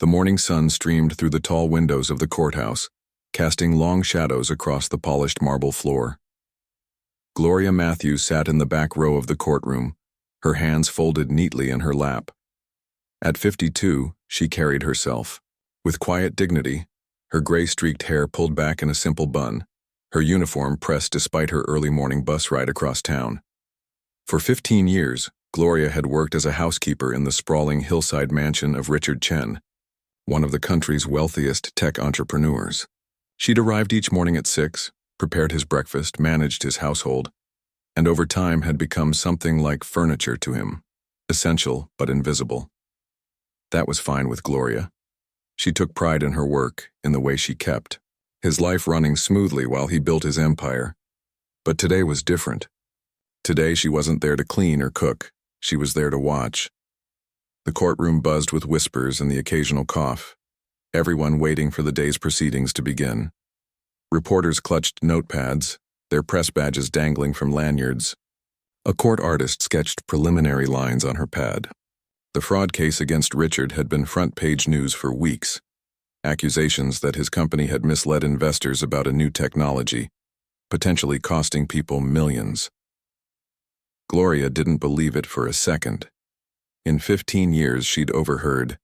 The morning sun streamed through the tall windows of the courthouse, casting long shadows across the polished marble floor. Gloria Matthews sat in the back row of the courtroom, her hands folded neatly in her lap. At 52, she carried herself with quiet dignity, her gray-streaked hair pulled back in a simple bun, her uniform pressed despite her early morning bus ride across town. For 15 years, Gloria had worked as a housekeeper in the sprawling hillside mansion of Richard Chen, one of the country's wealthiest tech entrepreneurs. She'd arrived each morning at 6, prepared his breakfast, managed his household, and over time had become something like furniture to him, essential but invisible. That was fine with Gloria. She took pride in her work, in the way she kept his life running smoothly while he built his empire. But today was different. Today she wasn't there to clean or cook, she was there to watch. The courtroom buzzed with whispers and the occasional cough, everyone waiting for the day's proceedings to begin. Reporters clutched notepads, their press badges dangling from lanyards. A court artist sketched preliminary lines on her pad. The fraud case against Richard had been front-page news for weeks. Accusations that his company had misled investors about a new technology, potentially costing people millions. Gloria didn't believe it for a second. In 15 years, she'd overheard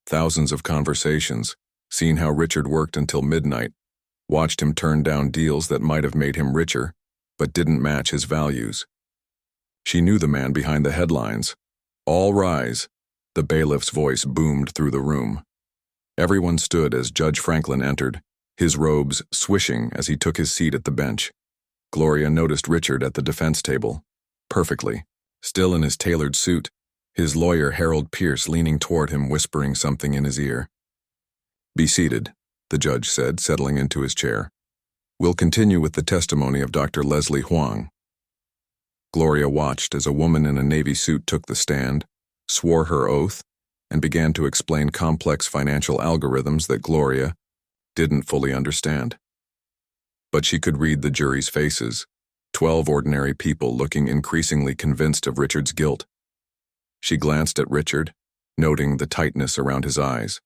thousands of conversations, seen how Richard worked until midnight, watched him turn down deals that might have made him richer, but didn't match his values. She knew the man behind the headlines. "All rise," the bailiff's voice boomed through the room. Everyone stood as Judge Franklin entered, his robes swishing as he took his seat at the bench. Gloria noticed Richard at the defense table, perfectly, still in his tailored suit, his lawyer Harold Pierce leaning toward him whispering something in his ear. "Be seated," the judge said, settling into his chair. "We'll continue with the testimony of Dr. Leslie Huang." Gloria watched as a woman in a navy suit took the stand, swore her oath, and began to explain complex financial algorithms that Gloria didn't fully understand. But she could read the jury's faces, 12 ordinary people looking increasingly convinced of Richard's guilt. She glanced at Richard, noting the tightness around his eyes,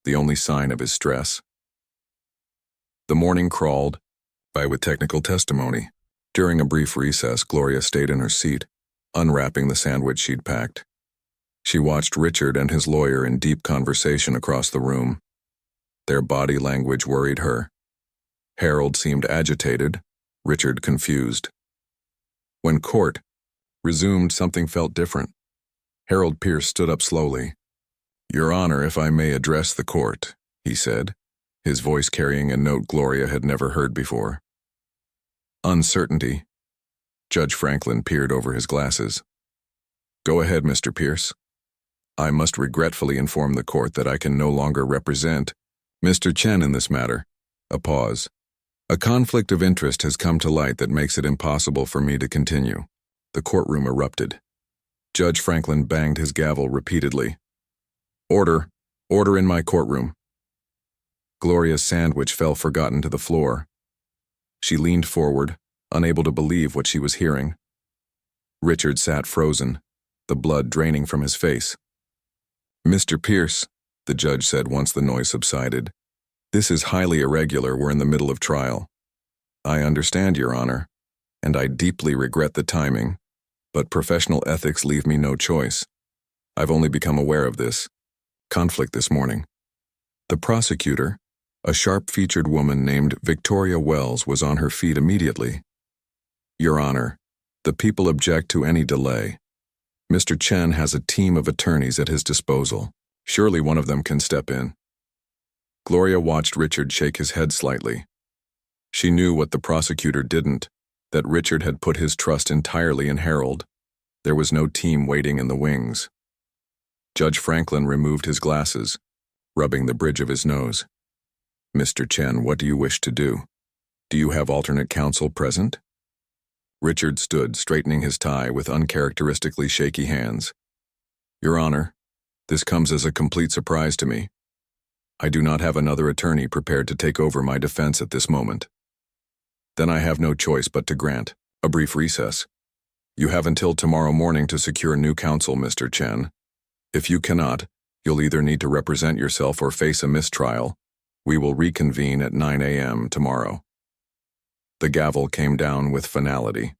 the only sign of his stress. The morning crawled by with technical testimony. During a brief recess, Gloria stayed in her seat, unwrapping the sandwich she'd packed. She watched Richard and his lawyer in deep conversation across the room. Their body language worried her. Harold seemed agitated, Richard confused. When court resumed, something felt different. Harold Pierce stood up slowly. "Your Honor, if I may address the court," he said, his voice carrying a note Gloria had never heard before. Uncertainty. Judge Franklin peered over his glasses. "Go ahead, Mr. Pierce. I must regretfully inform the court that I can no longer represent Mr. Chen in this matter." A pause. "A conflict of interest has come to light that makes it impossible for me to continue." The courtroom erupted. Judge Franklin banged his gavel repeatedly. "Order! Order in my courtroom." Gloria's sandwich fell forgotten to the floor. She leaned forward, unable to believe what she was hearing. Richard sat frozen, the blood draining from his face. "Mr. Pierce," the judge said once the noise subsided, "this is highly irregular. We're in the middle of trial." "I understand, Your Honor, and I deeply regret the timing, but professional ethics leave me no choice. I've only become aware of this conflict this morning." The prosecutor, a sharp-featured woman named Victoria Wells, was on her feet immediately. "Your Honor, the people object to any delay. Mr. Chen has a team of attorneys at his disposal. Surely one of them can step in." Gloria watched Richard shake his head slightly. She knew what the prosecutor didn't, that Richard had put his trust entirely in Harold. There was no team waiting in the wings. Judge Franklin removed his glasses, rubbing the bridge of his nose. "Mr. Chen, what do you wish to do? Do you have alternate counsel present?" Richard stood, straightening his tie with uncharacteristically shaky hands. "Your Honor, this comes as a complete surprise to me. I do not have another attorney prepared to take over my defense at this moment." "Then I have no choice but to grant a brief recess. You have until tomorrow morning to secure new counsel, Mr. Chen. If you cannot, You'll either need to represent yourself or face a mistrial. We will reconvene at 9 a.m. tomorrow." The gavel came down with finality.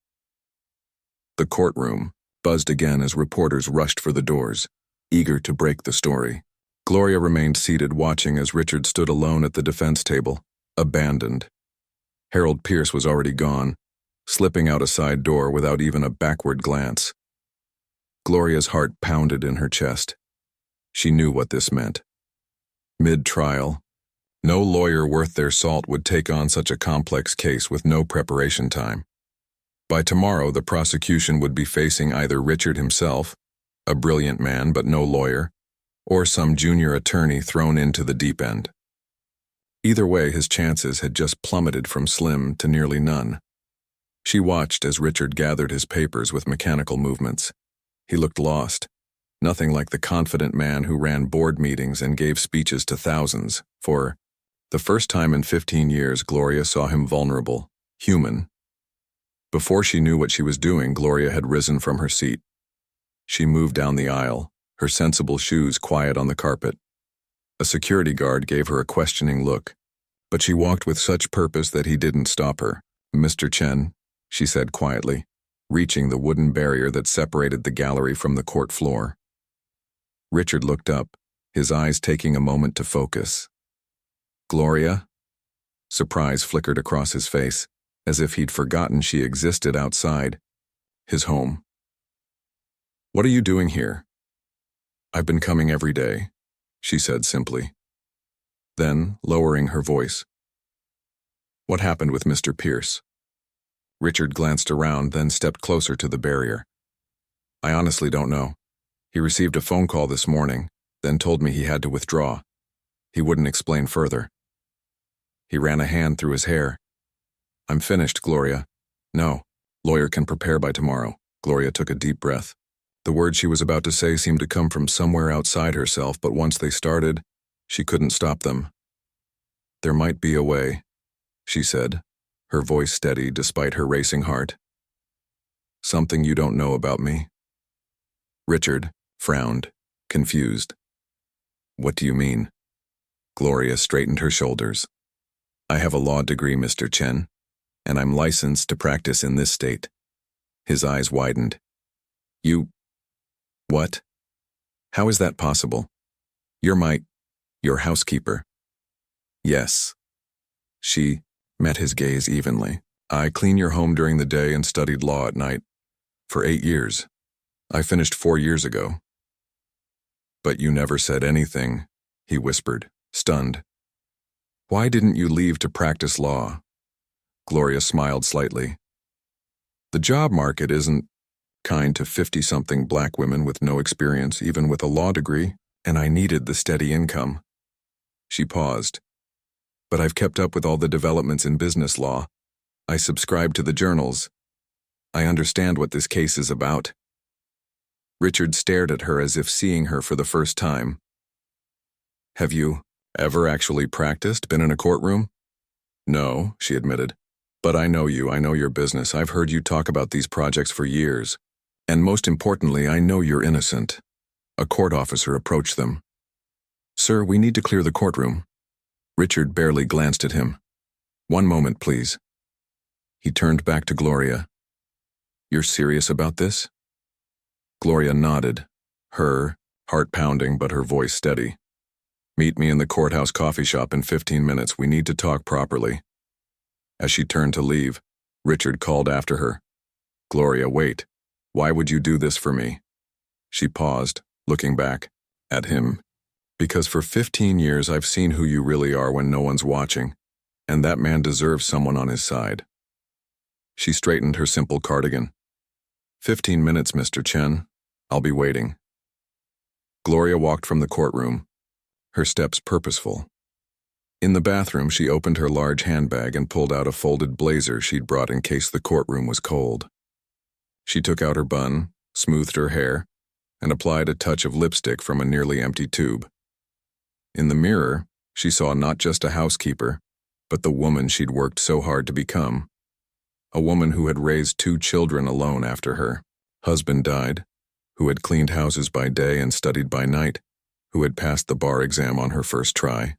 The courtroom buzzed again as reporters rushed for the doors, eager to break the story. Gloria remained seated watching as Richard stood alone at the defense table, abandoned. Harold Pierce was already gone, slipping out a side door without even a backward glance. Gloria's heart pounded in her chest. She knew what this meant. Mid-trial, no lawyer worth their salt would take on such a complex case with no preparation time. By tomorrow, the prosecution would be facing either Richard himself, a brilliant man but no lawyer, or some junior attorney thrown into the deep end. Either way, his chances had just plummeted from slim to nearly none. She watched as Richard gathered his papers with mechanical movements. He looked lost, nothing like the confident man who ran board meetings and gave speeches to thousands. For the first time in 15 years, Gloria saw him vulnerable, human. Before she knew what she was doing, Gloria had risen from her seat. She moved down the aisle, her sensible shoes quiet on the carpet. A security guard gave her a questioning look, but she walked with such purpose that he didn't stop her. "Mr. Chen," she said quietly, reaching the wooden barrier that separated the gallery from the court floor. Richard looked up, his eyes taking a moment to focus. "Gloria?" Surprise flickered across his face, as if he'd forgotten she existed outside his home. "What are you doing here?" "I've been coming every day," she said simply. Then, lowering her voice, "What happened with Mr. Pierce?" Richard glanced around, then stepped closer to the barrier. "I honestly don't know. He received a phone call this morning, then told me he had to withdraw. He wouldn't explain further." He ran a hand through his hair. "I'm finished, Gloria." "No, lawyer can prepare by tomorrow." Gloria took a deep breath. The words she was about to say seemed to come from somewhere outside herself, but once they started, she couldn't stop them. "There might be a way," she said, her voice steady despite her racing heart. "Something you don't know about me?" Richard frowned, confused. "What do you mean?" Gloria straightened her shoulders. "I have a law degree, Mr. Chen, and I'm licensed to practice in this state." His eyes widened. "You... what? How is that possible? You're your housekeeper." "Yes." She met his gaze evenly. "I clean your home during the day and studied law at night. For 8 years. I finished 4 years ago." "But you never said anything," he whispered, stunned. "Why didn't you leave to practice law?" Gloria smiled slightly. "The job market isn't kind to 50-something black women with no experience, even with a law degree, and I needed the steady income." She paused. "But I've kept up with all the developments in business law. I subscribe to the journals. I understand what this case is about." Richard stared at her as if seeing her for the first time. "Have you ever actually practiced, been in a courtroom?" "No," she admitted. "But I know you, I know your business. I've heard you talk about these projects for years. And most importantly, I know you're innocent." A court officer approached them. "Sir, we need to clear the courtroom." Richard barely glanced at him. "One moment, please." He turned back to Gloria. "You're serious about this?" Gloria nodded, her heart pounding but her voice steady. "Meet me in the courthouse coffee shop in 15 minutes. We need to talk properly." As she turned to leave, Richard called after her. "Gloria, wait. Why would you do this for me?" She paused, looking back at him. "Because for 15 years I've seen who you really are when no one's watching, and that man deserves someone on his side." She straightened her simple cardigan. 15 minutes, Mr. Chen. I'll be waiting." Gloria walked from the courtroom, her steps purposeful. In the bathroom, she opened her large handbag and pulled out a folded blazer she'd brought in case the courtroom was cold. She took out her bun, smoothed her hair, and applied a touch of lipstick from a nearly empty tube. In the mirror, she saw not just a housekeeper, but the woman she'd worked so hard to become. A woman who had raised 2 children alone after her husband died, who had cleaned houses by day and studied by night, who had passed the bar exam on her first try.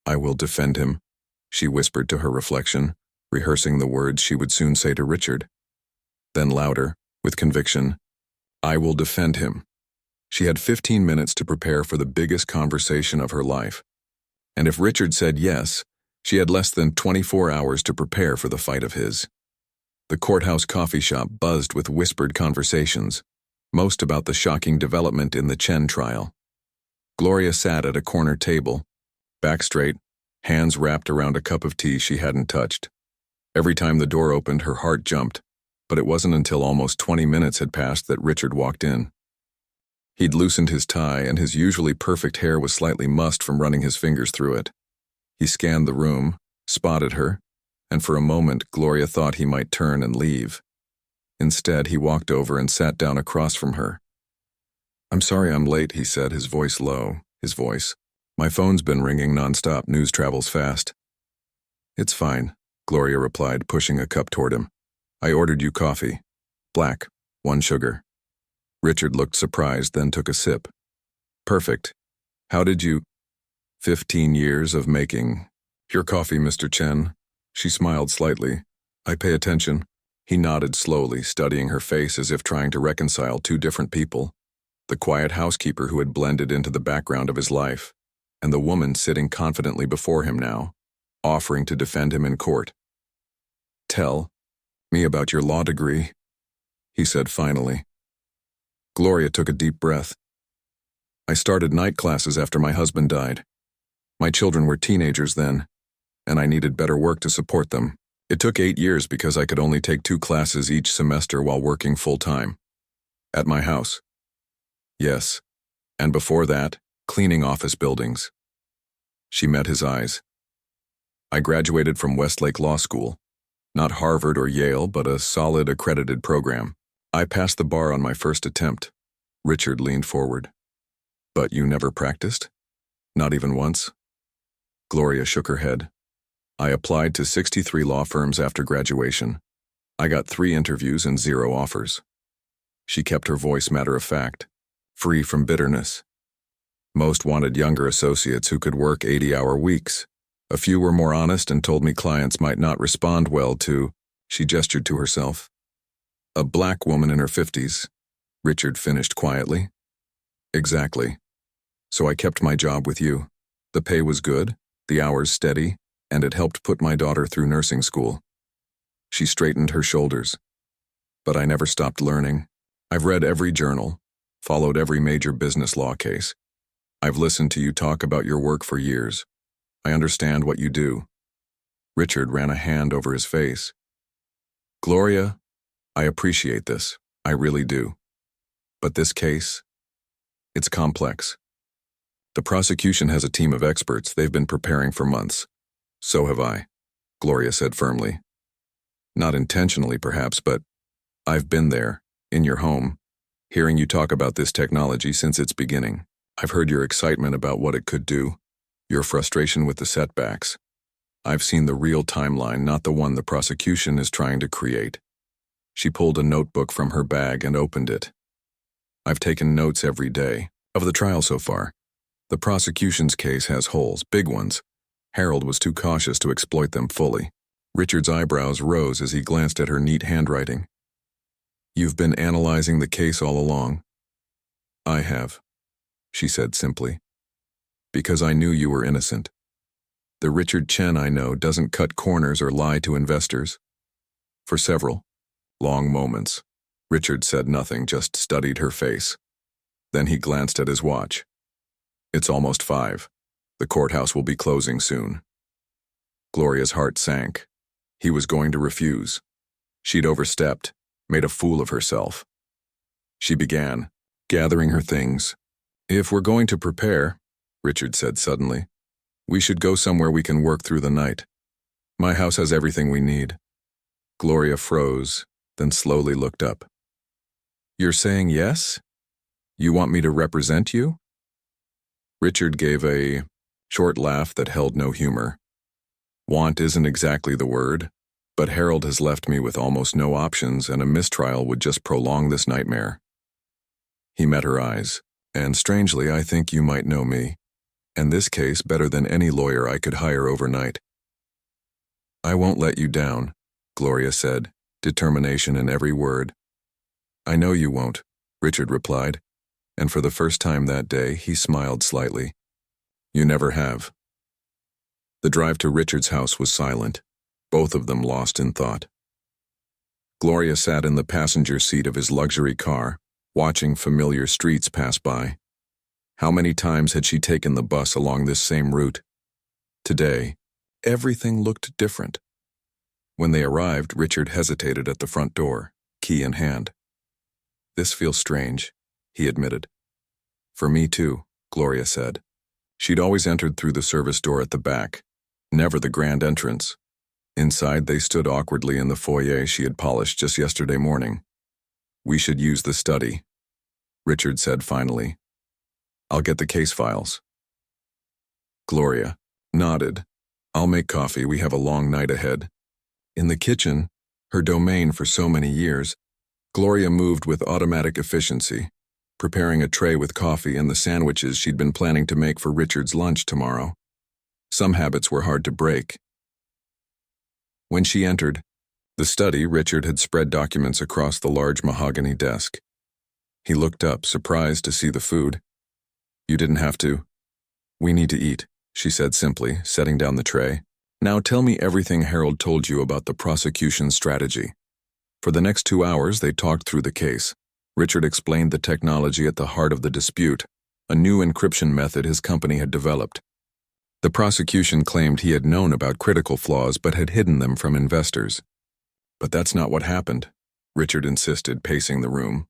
"I will defend him," she whispered to her reflection, rehearsing the words she would soon say to Richard. Then louder, with conviction, "I will defend him." She had 15 minutes to prepare for the biggest conversation of her life. And if Richard said yes, she had less than 24 hours to prepare for the fight of his. The courthouse coffee shop buzzed with whispered conversations, most about the shocking development in the Chen trial. Gloria sat at a corner table, back straight, hands wrapped around a cup of tea she hadn't touched. Every time the door opened, her heart jumped, but it wasn't until almost 20 minutes had passed that Richard walked in. He'd loosened his tie, and his usually perfect hair was slightly mussed from running his fingers through it. He scanned the room, spotted her, and for a moment Gloria thought he might turn and leave. Instead, he walked over and sat down across from her. "I'm sorry I'm late," he said, his voice low. "My phone's been ringing nonstop. News travels fast." "It's fine," Gloria replied, pushing a cup toward him. "I ordered you coffee. Black, 1 sugar. Richard looked surprised, then took a sip. "Perfect. How did you—" 15 years of making your coffee, Mr. Chen." She smiled slightly. "I pay attention." He nodded slowly, studying her face as if trying to reconcile two different people. The quiet housekeeper who had blended into the background of his life, and the woman sitting confidently before him now, offering to defend him in court. "Tell me about your law degree," he said finally. Gloria took a deep breath. "I started night classes after my husband died. My children were teenagers then, and I needed better work to support them. It took 8 years because I could only take 2 classes each semester while working full-time. At my house. Yes, and before that, cleaning office buildings." She met his eyes. "I graduated from Westlake Law School. Not Harvard or Yale, but a solid accredited program. I passed the bar on my first attempt." Richard leaned forward. "But you never practiced? Not even once?" Gloria shook her head. "I applied to 63 law firms after graduation. I got 3 interviews and 0 offers." She kept her voice matter-of-fact, free from bitterness. "Most wanted younger associates who could work 80-hour weeks. A few were more honest and told me clients might not respond well to—" She gestured to herself. "A black woman in her 50s, Richard finished quietly. "Exactly. So I kept my job with you. The pay was good, the hours steady, and it helped put my daughter through nursing school." She straightened her shoulders. "But I never stopped learning. I've read every journal, followed every major business law case. I've listened to you talk about your work for years. I understand what you do." Richard ran a hand over his face. "Gloria, I appreciate this. I really do. But this case, it's complex. The prosecution has a team of experts. They've been preparing for months. So have I," Gloria said firmly. "Not intentionally, perhaps, but I've been there, in your home, hearing you talk about this technology since its beginning. I've heard your excitement about what it could do, your frustration with the setbacks. I've seen the real timeline, not the one the prosecution is trying to create." She pulled a notebook from her bag and opened it. "I've taken notes every day of the trial so far. The prosecution's case has holes, big ones. Harold was too cautious to exploit them fully." Richard's eyebrows rose as he glanced at her neat handwriting. "You've been analyzing the case all along?" "I have," she said simply. "Because I knew you were innocent. The Richard Chen I know doesn't cut corners or lie to investors." For several long moments, Richard said nothing, just studied her face. Then he glanced at his watch. "It's almost 5. The courthouse will be closing soon." Gloria's heart sank. He was going to refuse. She'd overstepped, made a fool of herself. She began, gathering her things. "If we're going to prepare," Richard said suddenly, "we should go somewhere we can work through the night. My house has everything we need." Gloria froze, then slowly looked up. "You're saying yes? You want me to represent you?" Richard gave a short laugh that held no humor. "Want isn't exactly the word, but Harold has left me with almost no options, and a mistrial would just prolong this nightmare." He met her eyes, And strangely, I think you might know me, and this case better than any lawyer I could hire overnight. I won't let you down, Gloria said, determination in every word. I know you won't, Richard replied, and for the first time that day, he smiled slightly. You never have. The drive to Richard's house was silent, both of them lost in thought. Gloria sat in the passenger seat of his luxury car, watching familiar streets pass by. How many times had she taken the bus along this same route? Today, everything looked different. When they arrived, Richard hesitated at the front door, key in hand. This feels strange, he admitted. For me too, Gloria said. She'd always entered through the service door at the back, never the grand entrance. Inside, they stood awkwardly in the foyer she had polished just yesterday morning. We should use the study, Richard said finally. I'll get the case files. Gloria nodded. I'll make coffee, we have a long night ahead. In the kitchen, her domain for so many years, Gloria moved with automatic efficiency, preparing a tray with coffee and the sandwiches she'd been planning to make for Richard's lunch tomorrow. Some habits were hard to break. When she entered the study, Richard had spread documents across the large mahogany desk. He looked up, surprised to see the food. You didn't have to. We need to eat, she said simply, setting down the tray. Now tell me everything Harold told you about the prosecution's strategy. For the next 2 hours, they talked through the case. Richard explained the technology at the heart of the dispute, a new encryption method his company had developed. The prosecution claimed he had known about critical flaws but had hidden them from investors. But that's not what happened, Richard insisted, pacing the room.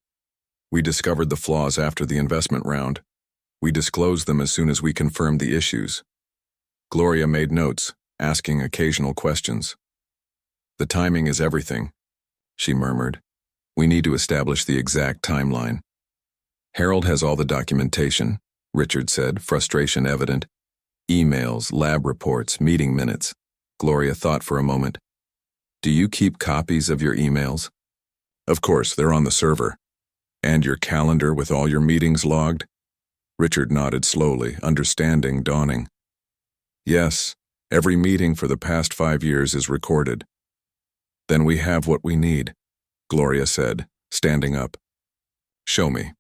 We discovered the flaws after the investment round. We disclosed them as soon as we confirmed the issues. Gloria made notes, asking occasional questions. The timing is everything, she murmured. We need to establish the exact timeline. Harold has all the documentation, Richard said, frustration evident. Emails, lab reports, meeting minutes. Gloria thought for a moment. Do you keep copies of your emails? Of course, they're on the server. And your calendar with all your meetings logged? Richard nodded slowly, understanding dawning. Yes, every meeting for the past 5 years is recorded. Then we have what we need, Gloria said, standing up. Show me.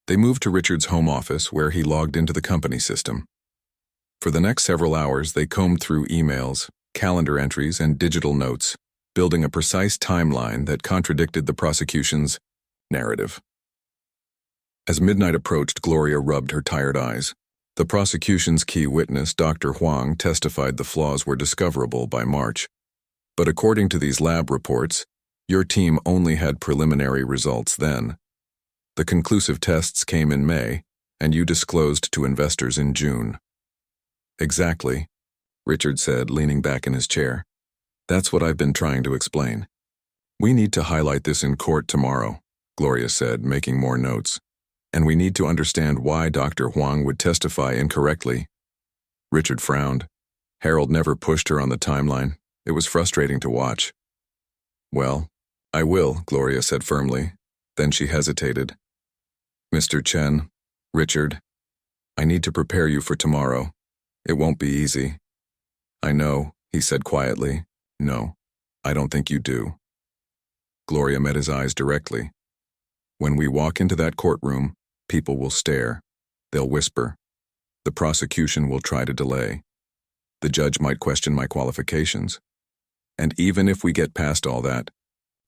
They moved to Richard's home office where he logged into the company system. For the next several hours, they combed through emails, calendar entries, and digital notes, building a precise timeline that contradicted the prosecution's narrative. As midnight approached, Gloria rubbed her tired eyes. The prosecution's key witness, Dr. Huang, testified the flaws were discoverable by March. But according to these lab reports, your team only had preliminary results then. The conclusive tests came in May, and you disclosed to investors in June. Exactly, Richard said, leaning back in his chair. That's what I've been trying to explain. We need to highlight this in court tomorrow, Gloria said, making more notes. And we need to understand why Dr. Huang would testify incorrectly. Richard frowned. Harold never pushed her on the timeline. It was frustrating to watch. Well, I will, Gloria said firmly. Then she hesitated. Mr. Chen, Richard, I need to prepare you for tomorrow. It won't be easy. I know, he said quietly. No, I don't think you do. Gloria met his eyes directly. When we walk into that courtroom, people will stare. They'll whisper. The prosecution will try to delay. The judge might question my qualifications. And even if we get past all that,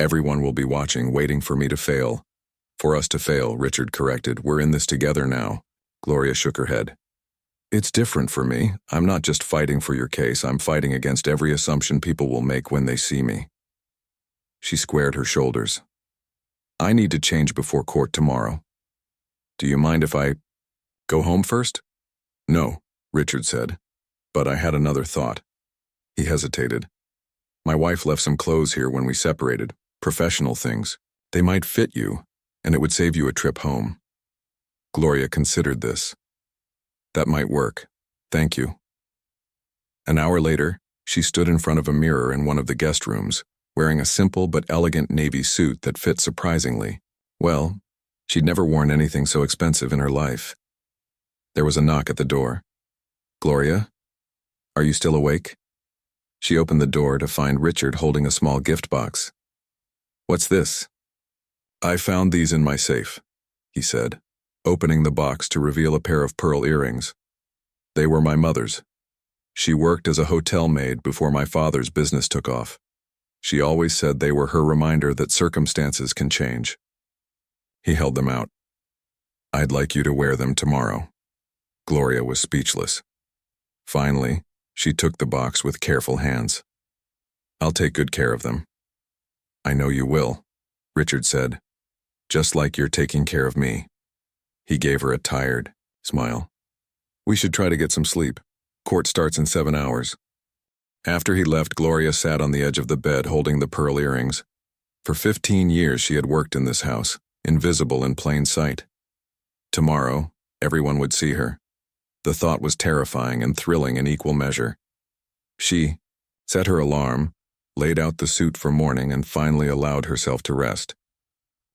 everyone will be watching, waiting for me to fail. For us to fail, Richard corrected. We're in this together now. Gloria shook her head. It's different for me. I'm not just fighting for your case. I'm fighting against every assumption people will make when they see me. She squared her shoulders. I need to change before court tomorrow. Do you mind if I go home first? No, Richard said. But I had another thought. He hesitated. My wife left some clothes here when we separated, professional things. They might fit you, and it would save you a trip home. Gloria considered this. That might work. Thank you. An hour later, she stood in front of a mirror in one of the guest rooms, wearing a simple but elegant navy suit that fit surprisingly. Well, She'd never worn anything so expensive in her life. There was a knock at the door. "Gloria? Are you still awake?" She opened the door to find Richard holding a small gift box. "What's this?" "I found these in my safe," he said, opening the box to reveal a pair of pearl earrings. "They were my mother's. She worked as a hotel maid before my father's business took off. She always said they were her reminder that circumstances can change." He held them out. "I'd like you to wear them tomorrow." Gloria was speechless. Finally, she took the box with careful hands. "I'll take good care of them." "I know you will," Richard said, "just like you're taking care of me." He gave her a tired smile. "We should try to get some sleep. Court starts in 7 hours. After he left, Gloria sat on the edge of the bed holding the pearl earrings. For 15 years she had worked in this house, invisible in plain sight. Tomorrow, everyone would see her. The thought was terrifying and thrilling in equal measure. She set her alarm, laid out the suit for morning, and finally allowed herself to rest.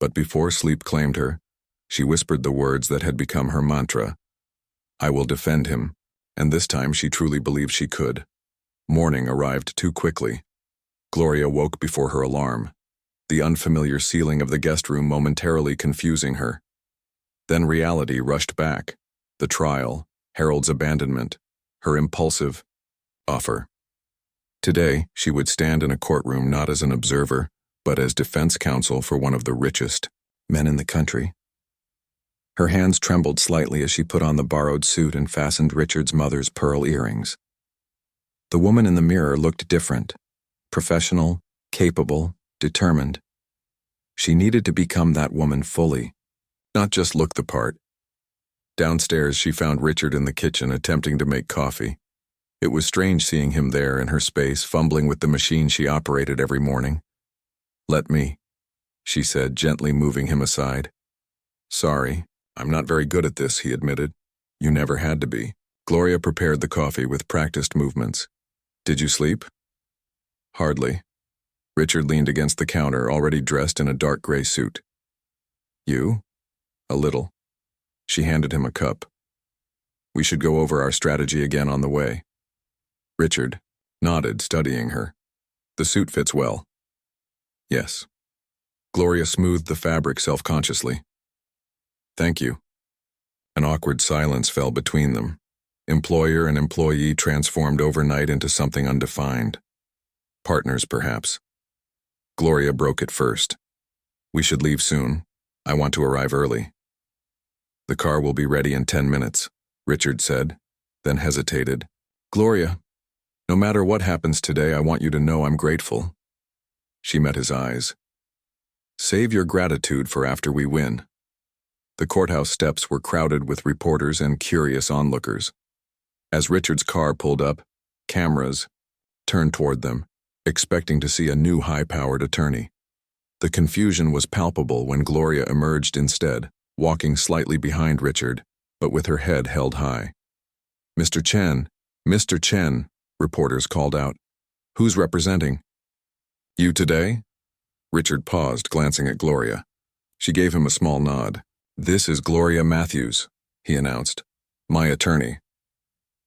But before sleep claimed her, she whispered the words that had become her mantra. "I will defend him," and this time she truly believed she could. Morning arrived too quickly. Gloria woke before her alarm, the unfamiliar ceiling of the guest room momentarily confusing her. Then reality rushed back. The trial, Harold's abandonment, her impulsive offer. Today, she would stand in a courtroom not as an observer, but as defense counsel for one of the richest men in the country. Her hands trembled slightly as she put on the borrowed suit and fastened Richard's mother's pearl earrings. The woman in the mirror looked different, professional, capable, determined. She needed to become that woman fully, not just look the part. Downstairs, she found Richard in the kitchen attempting to make coffee. It was strange seeing him there in her space, fumbling with the machine she operated every morning. "Let me," she said, gently moving him aside. "Sorry, I'm not very good at this," he admitted. "You never had to be." Gloria prepared the coffee with practiced movements. "Did you sleep?" "Hardly." Richard leaned against the counter, already dressed in a dark gray suit. "You?" "A little." She handed him a cup. "We should go over our strategy again on the way." Richard nodded, studying her. "The suit fits well." "Yes." Gloria smoothed the fabric self-consciously. "Thank you." An awkward silence fell between them. Employer and employee transformed overnight into something undefined. Partners, perhaps. Gloria broke it first. "We should leave soon. I want to arrive early." "The car will be ready in 10 minutes, Richard said, then hesitated. "Gloria, no matter what happens today, I want you to know I'm grateful." She met his eyes. "Save your gratitude for after we win." The courthouse steps were crowded with reporters and curious onlookers. As Richard's car pulled up, cameras turned toward them, expecting to see a new high-powered attorney. The confusion was palpable when Gloria emerged instead, walking slightly behind Richard, but with her head held high. "Mr. Chen, Mr. Chen," reporters called out. "Who's representing?" "You today?" Richard paused, glancing at Gloria. She gave him a small nod. "This is Gloria Matthews," he announced. "My attorney."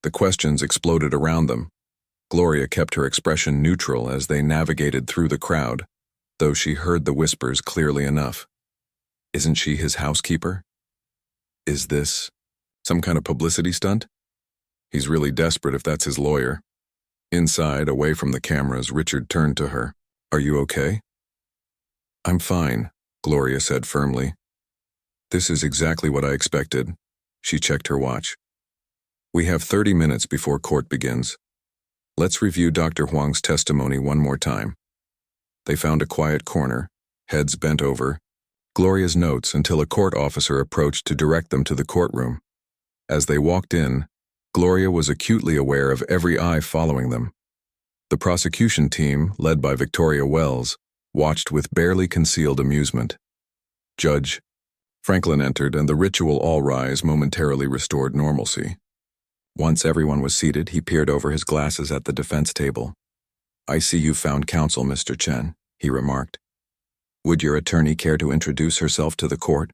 The questions exploded around them. Gloria kept her expression neutral as they navigated through the crowd, though she heard the whispers clearly enough. Isn't she his housekeeper? Is this some kind of publicity stunt? He's really desperate if that's his lawyer. Inside, away from the cameras, Richard turned to her. "Are you okay?" "I'm fine," Gloria said firmly. "This is exactly what I expected." She checked her watch. "We have 30 minutes before court begins. Let's review Dr. Huang's testimony one more time." They found a quiet corner, heads bent over, Gloria's notes until a court officer approached to direct them to the courtroom. As they walked in, Gloria was acutely aware of every eye following them. The prosecution team, led by Victoria Wells, watched with barely concealed amusement. Judge Franklin entered, and the ritual all-rise momentarily restored normalcy. Once everyone was seated, he peered over his glasses at the defense table. "I see you found counsel, Mr. Chen," he remarked. "Would your attorney care to introduce herself to the court?"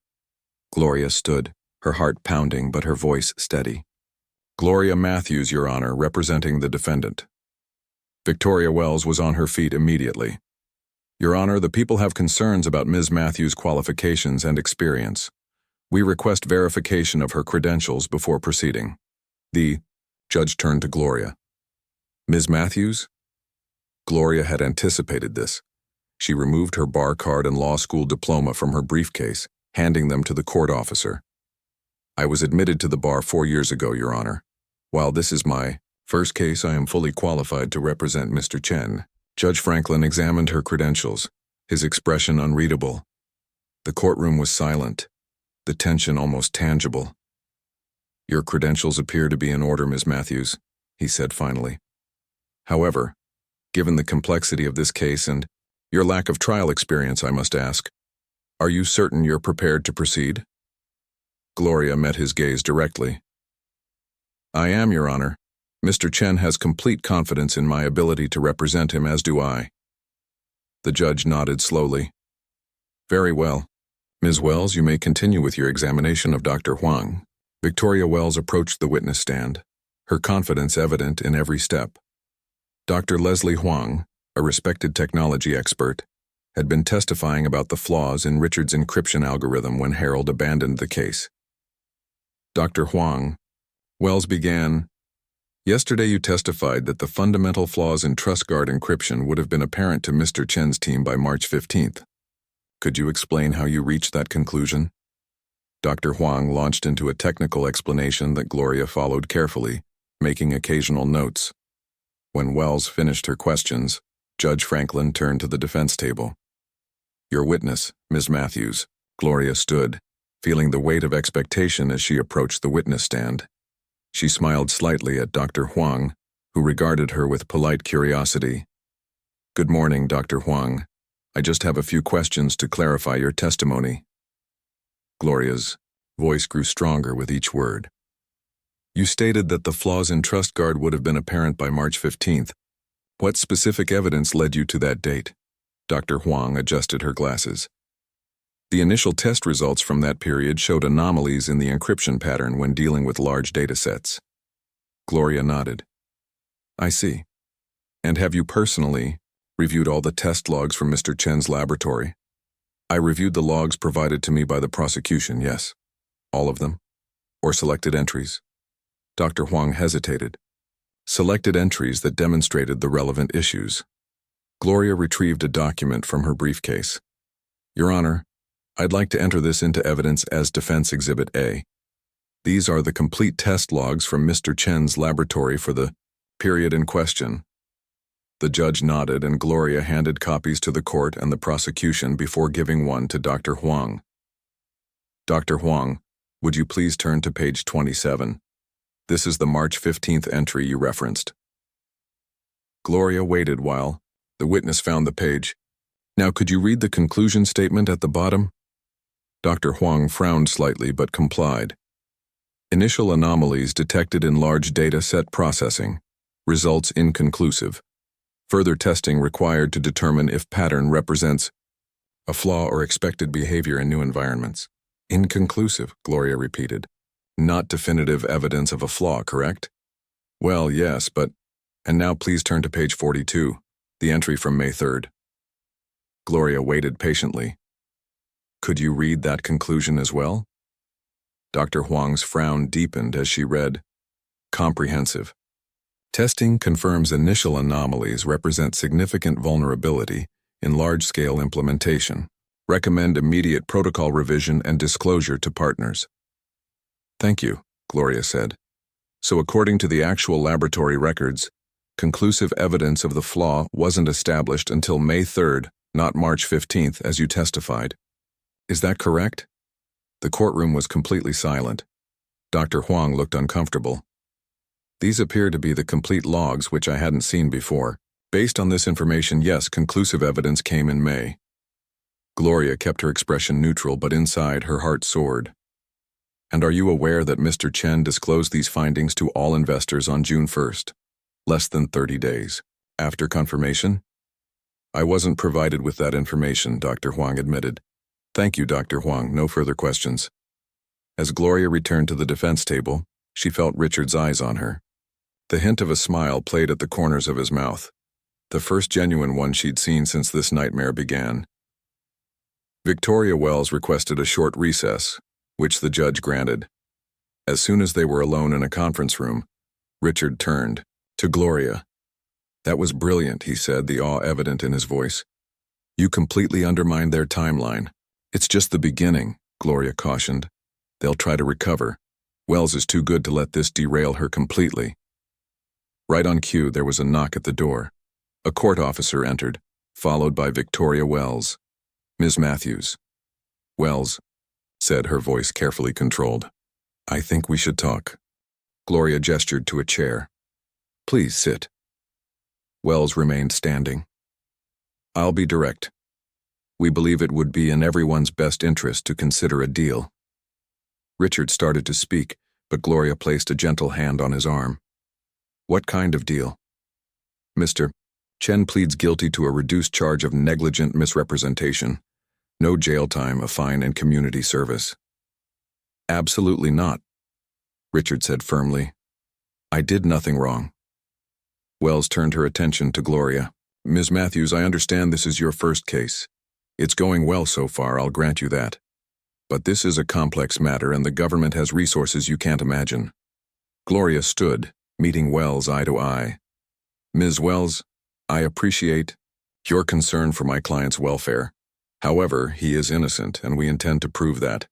Gloria stood, her heart pounding but her voice steady. Gloria Matthews, Your Honor, representing the defendant. Victoria Wells was on her feet immediately. Your Honor, the people have concerns about Ms. Matthews' qualifications and experience. We request verification of her credentials before proceeding. The judge turned to Gloria. Ms. Matthews? Gloria had anticipated this. She removed her bar card and law school diploma from her briefcase, handing them to the court officer. I was admitted to the bar 4 years ago, Your Honor. While this is my first case, I am fully qualified to represent Mr. Chen. Judge Franklin examined her credentials, his expression unreadable. The courtroom was silent, the tension almost tangible. Your credentials appear to be in order, Ms. Matthews, he said finally. However, given the complexity of this case and your lack of trial experience, I must ask, are you certain you're prepared to proceed? Gloria met his gaze directly. I am, Your Honor. Mr. Chen has complete confidence in my ability to represent him, as do I. The judge nodded slowly. Very well. Ms. Wells, you may continue with your examination of Dr. Huang. Victoria Wells approached the witness stand, her confidence evident in every step. Dr. Leslie Huang, a respected technology expert, had been testifying about the flaws in Richard's encryption algorithm when Harold abandoned the case. Dr. Huang, Wells began, yesterday you testified that the fundamental flaws in TrustGuard encryption would have been apparent to Mr. Chen's team by March 15th. Could you explain how you reached that conclusion? Dr. Huang launched into a technical explanation that Gloria followed carefully, making occasional notes. When Wells finished her questions, Judge Franklin turned to the defense table. Your witness, Ms. Matthews. Gloria stood, feeling the weight of expectation as she approached the witness stand. She smiled slightly at Dr. Huang, who regarded her with polite curiosity. Good morning, Dr. Huang. I just have a few questions to clarify your testimony. Gloria's voice grew stronger with each word. You stated that the flaws in TrustGuard would have been apparent by March 15th. What specific evidence led you to that date? Dr. Huang adjusted her glasses. The initial test results from that period showed anomalies in the encryption pattern when dealing with large datasets. Gloria nodded. I see. And have you personally reviewed all the test logs from Mr. Chen's laboratory? I reviewed the logs provided to me by the prosecution, yes. All of them? Or selected entries? Dr. Huang hesitated. Selected entries that demonstrated the relevant issues. Gloria retrieved a document from her briefcase. Your Honor, I'd like to enter this into evidence as Defense Exhibit A. These are the complete test logs from Mr. Chen's laboratory for the period in question. The judge nodded and Gloria handed copies to the court and the prosecution before giving one to Dr. Huang. Dr. Huang, would you please turn to page 27? This is the March 15th entry you referenced. Gloria waited while the witness found the page. Now could you read the conclusion statement at the bottom? Dr. Huang frowned slightly but complied. Initial anomalies detected in large data set processing. Results inconclusive. Further testing required to determine if pattern represents a flaw or expected behavior in new environments. Inconclusive, Gloria repeated. Not definitive evidence of a flaw, correct? Well, yes, but... And now please turn to page 42, the entry from May 3rd. Gloria waited patiently. Could you read that conclusion as well? Dr. Huang's frown deepened as she read, comprehensive. Testing confirms initial anomalies represent significant vulnerability in large-scale implementation. Recommend immediate protocol revision and disclosure to partners. Thank you, Gloria said. So according to the actual laboratory records, conclusive evidence of the flaw wasn't established until May 3rd, not March 15th, as you testified. Is that correct? The courtroom was completely silent. Dr. Huang looked uncomfortable. These appear to be the complete logs which I hadn't seen before. Based on this information, yes, conclusive evidence came in May. Gloria kept her expression neutral, but inside her heart soared. And are you aware that Mr. Chen disclosed these findings to all investors on June 1st, less than 30 days after confirmation? I wasn't provided with that information, Dr. Huang admitted. Thank you, Dr. Huang. No further questions. As Gloria returned to the defense table, she felt Richard's eyes on her. The hint of a smile played at the corners of his mouth, the first genuine one she'd seen since this nightmare began. Victoria Wells requested a short recess, which the judge granted. As soon as they were alone in a conference room, Richard turned to Gloria. "That was brilliant," he said, the awe evident in his voice. "You completely undermined their timeline." "It's just the beginning," Gloria cautioned. "They'll try to recover. Wells is too good to let this derail her completely." Right on cue, there was a knock at the door. A court officer entered, followed by Victoria Wells. "Ms. Matthews." "Wells," said her voice carefully controlled. "I think we should talk." Gloria gestured to a chair. "Please sit." Wells remained standing. "I'll be direct. We believe it would be in everyone's best interest to consider a deal." Richard started to speak, but Gloria placed a gentle hand on his arm. "What kind of deal?" "Mr. Chen pleads guilty to a reduced charge of negligent misrepresentation. No jail time, a fine, and community service." "Absolutely not," Richard said firmly. "I did nothing wrong." Wells turned her attention to Gloria. "Ms. Matthews, I understand this is your first case. It's going well so far, I'll grant you that. But this is a complex matter and the government has resources you can't imagine." Gloria stood, meeting Wells eye to eye. "Ms. Wells, I appreciate your concern for my client's welfare. However, he is innocent and we intend to prove that.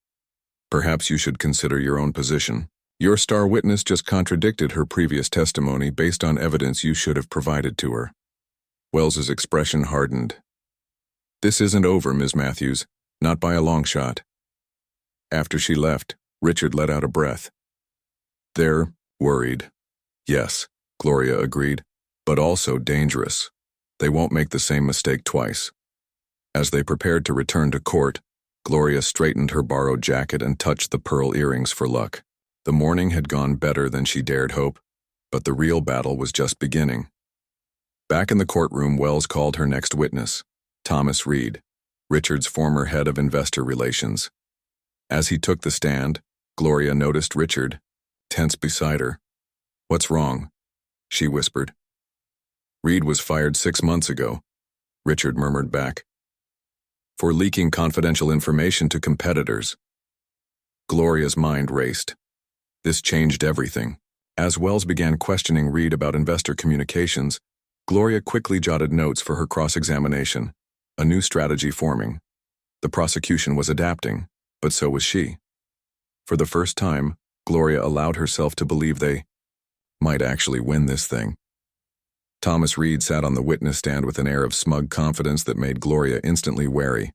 Perhaps you should consider your own position. Your star witness just contradicted her previous testimony based on evidence you should have provided to her." Wells's expression hardened. "This isn't over, Ms. Matthews, not by a long shot." After she left, Richard let out a breath. "They're worried." "Yes," Gloria agreed, "but also dangerous. They won't make the same mistake twice." As they prepared to return to court, Gloria straightened her borrowed jacket and touched the pearl earrings for luck. The morning had gone better than she dared hope, but the real battle was just beginning. Back in the courtroom, Wells called her next witness, Thomas Reed, Richard's former head of investor relations. As he took the stand, Gloria noticed Richard, tense beside her. "What's wrong?" she whispered. "Reed was fired 6 months ago," Richard murmured back, "for leaking confidential information to competitors." Gloria's mind raced. This changed everything. As Wells began questioning Reed about investor communications, Gloria quickly jotted notes for her cross-examination, a new strategy forming. The prosecution was adapting, but so was she. For the first time, Gloria allowed herself to believe they might actually win this thing. Thomas Reed sat on the witness stand with an air of smug confidence that made Gloria instantly wary.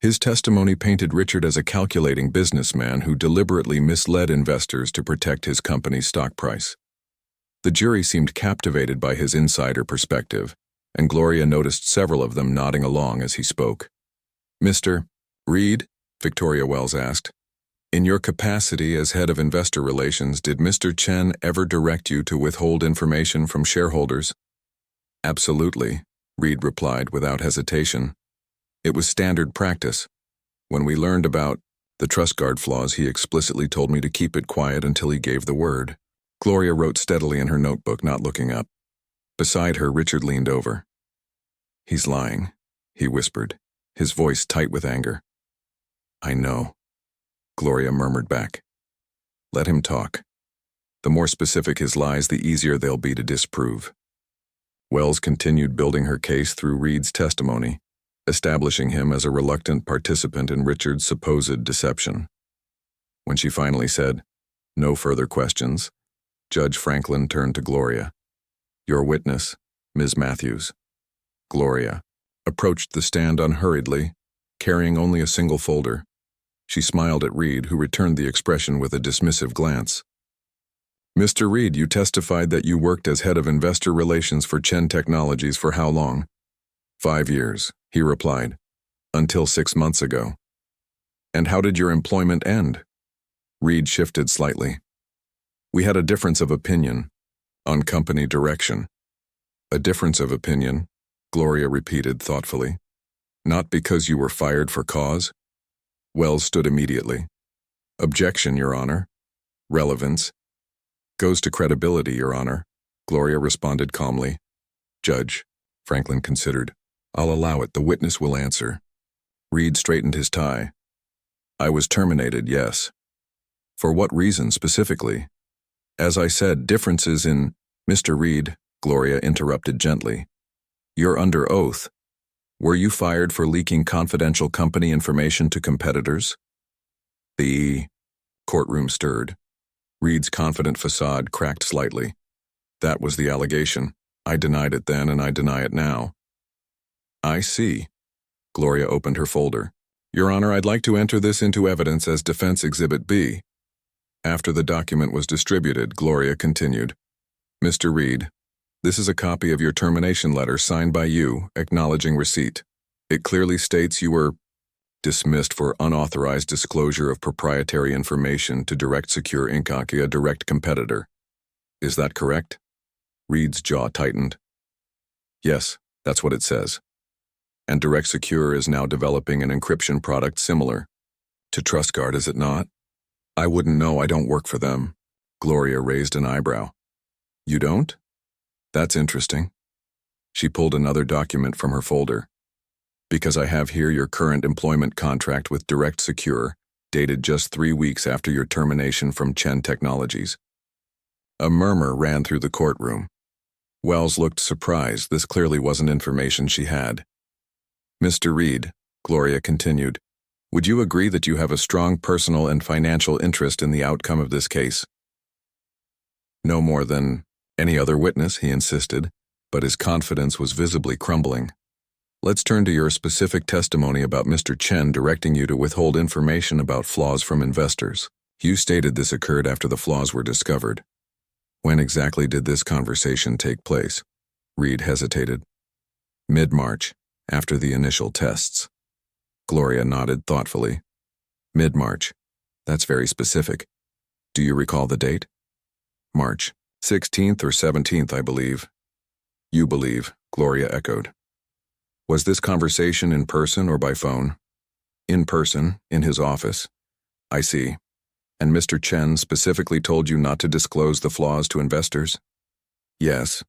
His testimony painted Richard as a calculating businessman who deliberately misled investors to protect his company's stock price. The jury seemed captivated by his insider perspective, and Gloria noticed several of them nodding along as he spoke. "Mr. Reed?" Victoria Wells asked. "In your capacity as head of investor relations, did Mr. Chen ever direct you to withhold information from shareholders?" "Absolutely," Reed replied without hesitation. "It was standard practice. When we learned about the trust guard flaws, he explicitly told me to keep it quiet until he gave the word." Gloria wrote steadily in her notebook, not looking up. Beside her, Richard leaned over. "He's lying," he whispered, his voice tight with anger. "I know," Gloria murmured back. "Let him talk. The more specific his lies, the easier they'll be to disprove." Wells continued building her case through Reed's testimony, establishing him as a reluctant participant in Richard's supposed deception. When she finally said, "No further questions," Judge Franklin turned to Gloria. "Your witness, Ms. Matthews." Gloria approached the stand unhurriedly, carrying only a single folder. She smiled at Reed, who returned the expression with a dismissive glance. "Mr. Reed, you testified that you worked as head of investor relations for Chen Technologies for how long?" 5 years, he replied. "Until 6 months ago." "And how did your employment end?" Reed shifted slightly. "We had a difference of opinion on company direction." "A difference of opinion," Gloria repeated thoughtfully. "Not because you were fired for cause?" Wells stood immediately. Objection, Your Honor. Relevance. Goes to credibility, Your Honor. Gloria responded calmly. Judge, Franklin considered. I'll allow it. The witness will answer. Reed straightened his tie. I was terminated, yes. For what reason specifically? As I said, differences in... Mr. Reed, Gloria interrupted gently. You're under oath. Were you fired for leaking confidential company information to competitors? The courtroom stirred. Reed's confident facade cracked slightly. That was the allegation. I denied it then and I deny it now. I see. Gloria opened her folder. Your Honor, I'd like to enter this into evidence as Defense Exhibit B. After the document was distributed, Gloria continued. Mr. Reed, this is a copy of your termination letter signed by you, acknowledging receipt. It clearly states you were dismissed for unauthorized disclosure of proprietary information to Direct Secure Inc., a direct competitor. Is that correct? Reed's jaw tightened. Yes, that's what it says. And Direct Secure is now developing an encryption product similar to TrustGuard, is it not? I wouldn't know, I don't work for them. Gloria raised an eyebrow. You don't? That's interesting. She pulled another document from her folder. Because I have here your current employment contract with Direct Secure, dated just 3 weeks after your termination from Chen Technologies. A murmur ran through the courtroom. Wells looked surprised. This clearly wasn't information she had. Mr. Reed, Gloria continued, would you agree that you have a strong personal and financial interest in the outcome of this case? No more than any other witness, he insisted, but his confidence was visibly crumbling. Let's turn to your specific testimony about Mr. Chen directing you to withhold information about flaws from investors. You stated this occurred after the flaws were discovered. When exactly did this conversation take place? Reed hesitated. Mid-March, after the initial tests. Gloria nodded thoughtfully. Mid-March. That's very specific. Do you recall the date? March 16th or 17th, I believe. You believe, Gloria echoed. Was this conversation in person or by phone? In person, in his office. I see. And Mr. Chen specifically told you not to disclose the flaws to investors? Yes.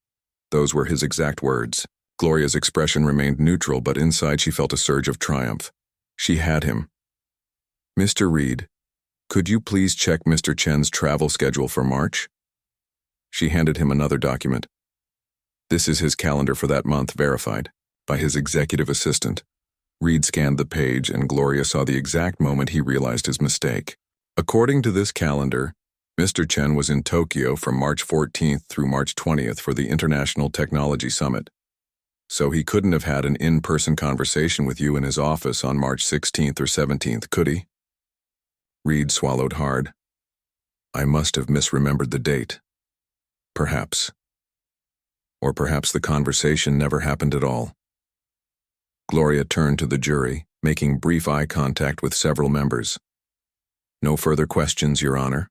Those were his exact words. Gloria's expression remained neutral, but inside she felt a surge of triumph. She had him. Mr. Reed, could you please check Mr. Chen's travel schedule for March? She handed him another document. This is his calendar for that month, verified by his executive assistant. Reed scanned the page, and Gloria saw the exact moment he realized his mistake. According to this calendar, Mr. Chen was in Tokyo from March 14th through March 20th for the International Technology Summit. So he couldn't have had an in-person conversation with you in his office on March 16th or 17th, could he? Reed swallowed hard. I must have misremembered the date. Perhaps. Or perhaps the conversation never happened at all. Gloria turned to the jury, making brief eye contact with several members. No further questions, Your Honor.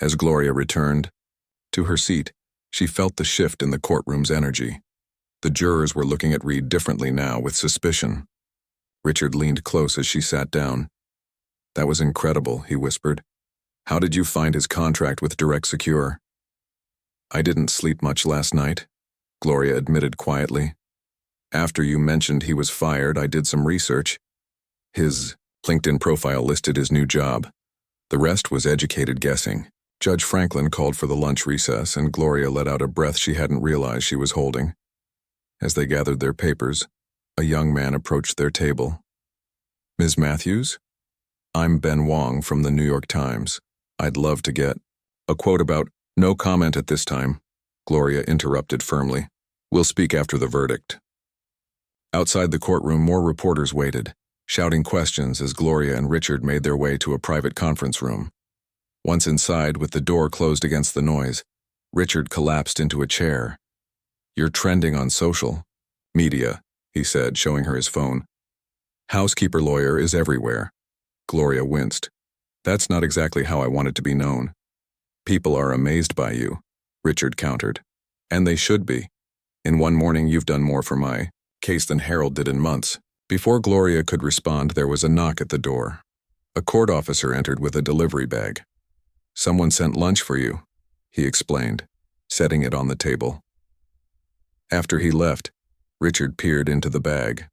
As Gloria returned to her seat, she felt the shift in the courtroom's energy. The jurors were looking at Reed differently now, with suspicion. Richard leaned close as she sat down. That was incredible, he whispered. How did you find his contract with Direct Secure? I didn't sleep much last night, Gloria admitted quietly. After you mentioned he was fired, I did some research. His LinkedIn profile listed his new job. The rest was educated guessing. Judge Franklin called for the lunch recess, and Gloria let out a breath she hadn't realized she was holding. As they gathered their papers, a young man approached their table. Ms. Matthews? I'm Ben Wong from the New York Times. I'd love to get a quote about no comment at this time, Gloria interrupted firmly. We'll speak after the verdict. Outside the courtroom, more reporters waited, shouting questions as Gloria and Richard made their way to a private conference room. Once inside, with the door closed against the noise, Richard collapsed into a chair. You're trending on social media, he said, showing her his phone. Housekeeper lawyer is everywhere. Gloria winced. That's not exactly how I want it to be known. People are amazed by you, Richard countered. And they should be. In one morning, you've done more for my case than Harold did in months. Before Gloria could respond, there was a knock at the door. A court officer entered with a delivery bag. "Someone sent lunch for you," he explained, setting it on the table. After he left, Richard peered into the bag.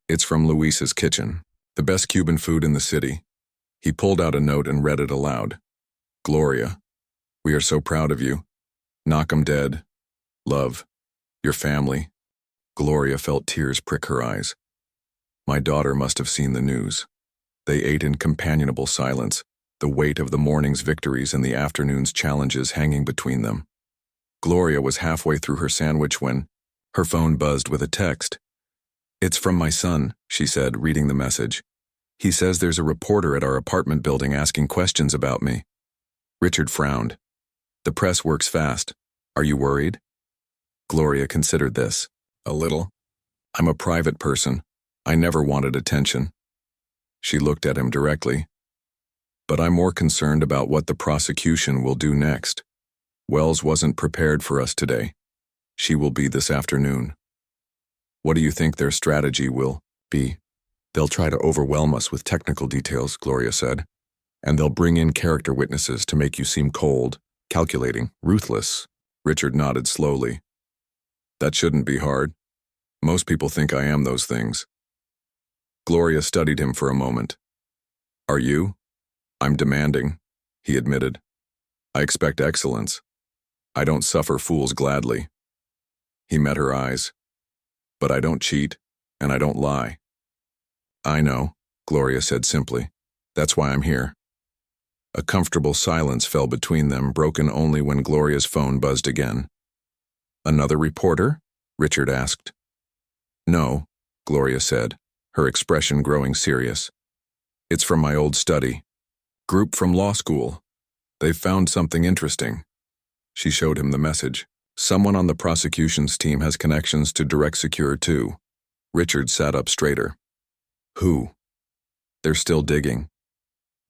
"It's from Luis's kitchen, the best Cuban food in the city." He pulled out a note and read it aloud. "Gloria, we are so proud of you. Knock 'em dead. Love. Your family." Gloria felt tears prick her eyes. My daughter must have seen the news. They ate in companionable silence, the weight of the morning's victories and the afternoon's challenges hanging between them. Gloria was halfway through her sandwich when her phone buzzed with a text. "It's from my son," she said, reading the message. "He says there's a reporter at our apartment building asking questions about me." Richard frowned. "The press works fast. Are you worried?" Gloria considered this. "A little. I'm a private person. I never wanted attention." She looked at him directly. "But I'm more concerned about what the prosecution will do next. Wells wasn't prepared for us today. She will be this afternoon. What do you think their strategy will be?" "They'll try to overwhelm us with technical details," Gloria said. "And they'll bring in character witnesses to make you seem cold, calculating, ruthless." Richard nodded slowly. "That shouldn't be hard. Most people think I am those things." Gloria studied him for a moment. "Are you?" "I'm demanding," he admitted. "I expect excellence. I don't suffer fools gladly." He met her eyes. "But I don't cheat, and I don't lie." "I know," Gloria said simply. "That's why I'm here." A comfortable silence fell between them, broken only when Gloria's phone buzzed again. "Another reporter?" Richard asked. "No," Gloria said, her expression growing serious. "It's from my old study. Group from law school. They've found something interesting." She showed him the message. "Someone on the prosecution's team has connections to Direct Secure too." Richard sat up straighter. "Who?" "They're still digging.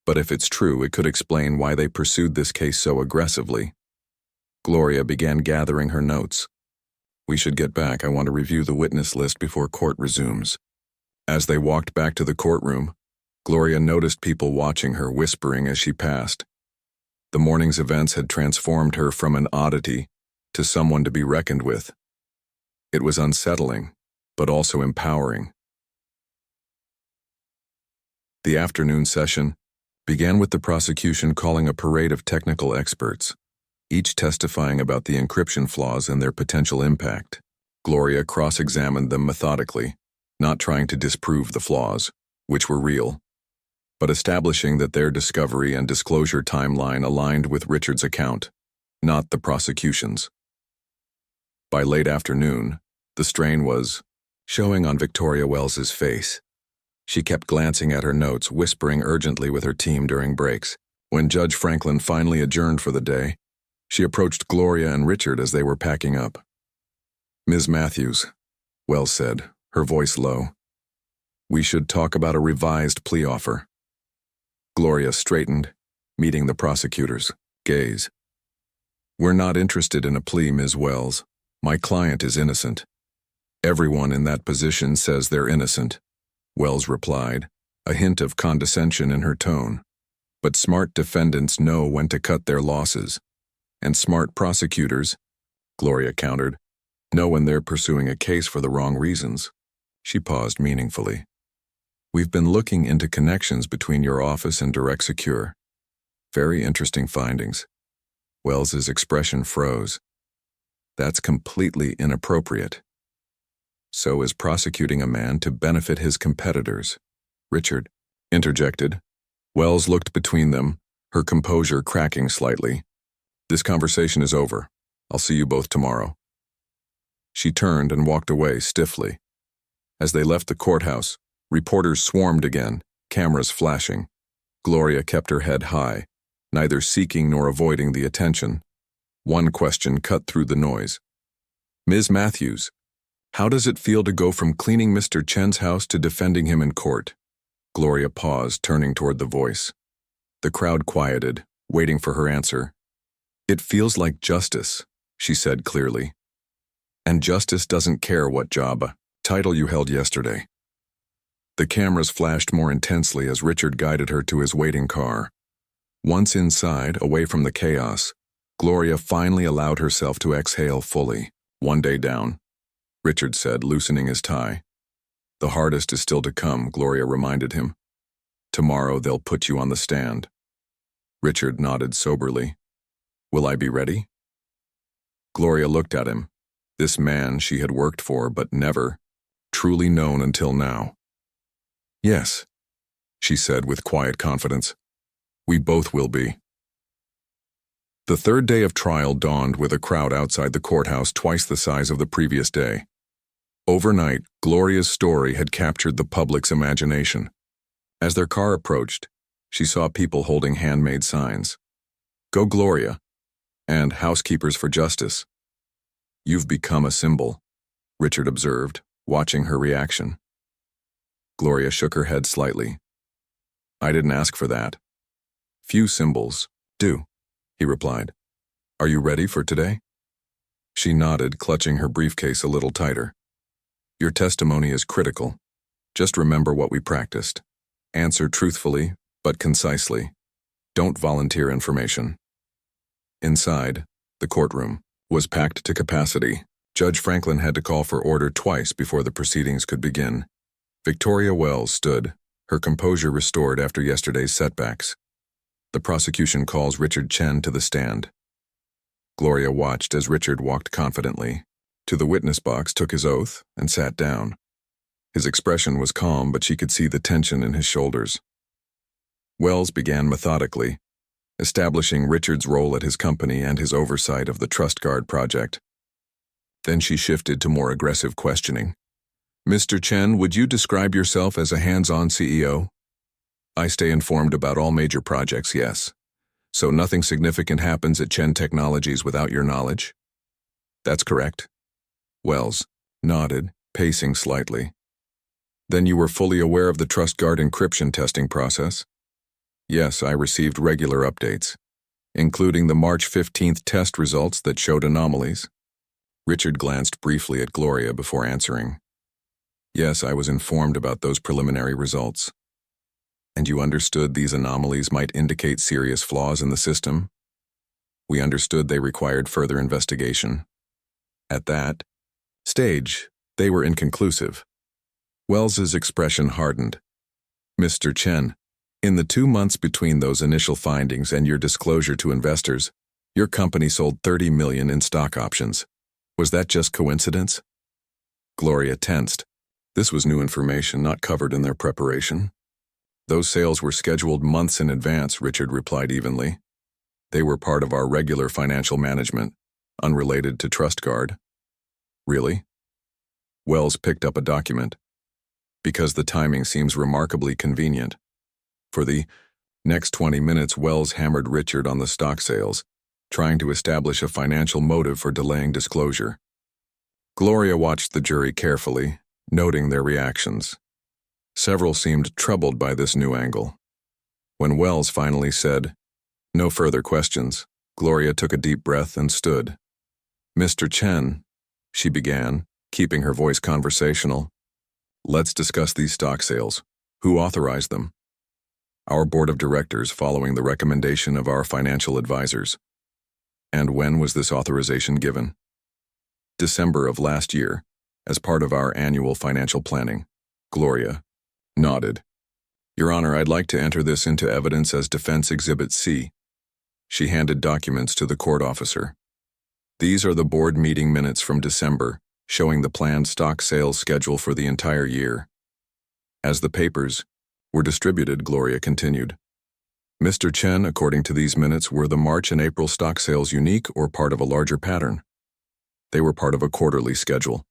But if it's true, it could explain why they pursued this case so aggressively." Gloria began gathering her notes. "We should get back. I want to review the witness list before court resumes." As they walked back to the courtroom, Gloria noticed people watching her, whispering as she passed. The morning's events had transformed her from an oddity to someone to be reckoned with. It was unsettling, but also empowering. The afternoon session began with the prosecution calling a parade of technical experts, each testifying about the encryption flaws and their potential impact. Gloria cross-examined them methodically, not trying to disprove the flaws, which were real, but establishing that their discovery and disclosure timeline aligned with Richard's account, not the prosecution's. By late afternoon, the strain was showing on Victoria Wells's face. She kept glancing at her notes, whispering urgently with her team during breaks. When Judge Franklin finally adjourned for the day, she approached Gloria and Richard as they were packing up. "Ms. Matthews," Wells said, her voice low, "we should talk about a revised plea offer." Gloria straightened, meeting the prosecutor's gaze. "We're not interested in a plea, Ms. Wells. My client is innocent." "Everyone in that position says they're innocent," Wells replied, a hint of condescension in her tone. "But smart defendants know when to cut their losses. And smart prosecutors," Gloria countered, "know when they're pursuing a case for the wrong reasons." She paused meaningfully. "We've been looking into connections between your office and Direct Secure. Very interesting findings." Wells's expression froze. "That's completely inappropriate." "So is prosecuting a man to benefit his competitors," Richard interjected. Wells looked between them, her composure cracking slightly. "This conversation is over. I'll see you both tomorrow." She turned and walked away stiffly. As they left the courthouse, reporters swarmed again, cameras flashing. Gloria kept her head high, neither seeking nor avoiding the attention. One question cut through the noise. "Ms. Matthews, how does it feel to go from cleaning Mr. Chen's house to defending him in court?" Gloria paused, turning toward the voice. The crowd quieted, waiting for her answer. "It feels like justice," she said clearly. "And justice doesn't care what job title you held yesterday." The cameras flashed more intensely as Richard guided her to his waiting car. Once inside, away from the chaos, Gloria finally allowed herself to exhale fully. "One day down," Richard said, loosening his tie. "The hardest is still to come," Gloria reminded him. "Tomorrow they'll put you on the stand." Richard nodded soberly. "Will I be ready?" Gloria looked at him, this man she had worked for but never truly known until now. "Yes," she said with quiet confidence. "We both will be." The third day of trial dawned with a crowd outside the courthouse twice the size of the previous day. Overnight, Gloria's story had captured the public's imagination. As their car approached, she saw people holding handmade signs. "Go Gloria," and "Housekeepers for Justice." "You've become a symbol," Richard observed, watching her reaction. Gloria shook her head slightly. "I didn't ask for that." "Few symbols do," he replied. "Are you ready for today?" She nodded, clutching her briefcase a little tighter. "Your testimony is critical. Just remember what we practiced. Answer truthfully, but concisely. Don't volunteer information." Inside, the courtroom was packed to capacity. Judge Franklin had to call for order twice before the proceedings could begin. Victoria Wells stood, her composure restored after yesterday's setbacks. The prosecution calls Richard Chen to the stand. Gloria watched as Richard walked confidently to the witness box, took his oath, and sat down. His expression was calm, but she could see the tension in his shoulders. Wells began methodically, establishing Richard's role at his company and his oversight of the Trust Guard project. Then she shifted to more aggressive questioning. "Mr. Chen, would you describe yourself as a hands-on CEO?" "I stay informed about all major projects, yes. So nothing significant happens at Chen Technologies without your knowledge?" "That's correct." Wells nodded, pacing slightly. "Then you were fully aware of the Trust Guard encryption testing process?" "Yes, I received regular updates, including the March 15th test results that showed anomalies." Richard glanced briefly at Gloria before answering. "Yes, I was informed about those preliminary results." "And you understood these anomalies might indicate serious flaws in the system?" "We understood they required further investigation. At that stage, they were inconclusive." Wells's expression hardened. "Mr. Chen, in the 2 months between those initial findings and your disclosure to investors, your company sold $30 million in stock options. Was that just coincidence?" Gloria tensed. This was new information not covered in their preparation. "Those sales were scheduled months in advance," Richard replied evenly. "They were part of our regular financial management, unrelated to Trust Guard." "Really?" Wells picked up a document. "Because the timing seems remarkably convenient." For the next 20 minutes, Wells hammered Richard on the stock sales, trying to establish a financial motive for delaying disclosure. Gloria watched the jury carefully, noting their reactions. Several seemed troubled by this new angle. When Wells finally said, "No further questions," Gloria took a deep breath and stood. "Mr. Chen," she began, keeping her voice conversational, "let's discuss these stock sales. Who authorized them?" "Our board of directors, following the recommendation of our financial advisors." "And when was this authorization given?" "December of last year, as part of our annual financial planning." Gloria nodded. "Your Honor, I'd like to enter this into evidence as Defense Exhibit C." She handed documents to the court officer. "These are the board meeting minutes from December, showing the planned stock sales schedule for the entire year." As the papers were distributed, Gloria continued, "Mr. Chen, according to these minutes, were the March and April stock sales unique or part of a larger pattern?" "They were part of a quarterly schedule.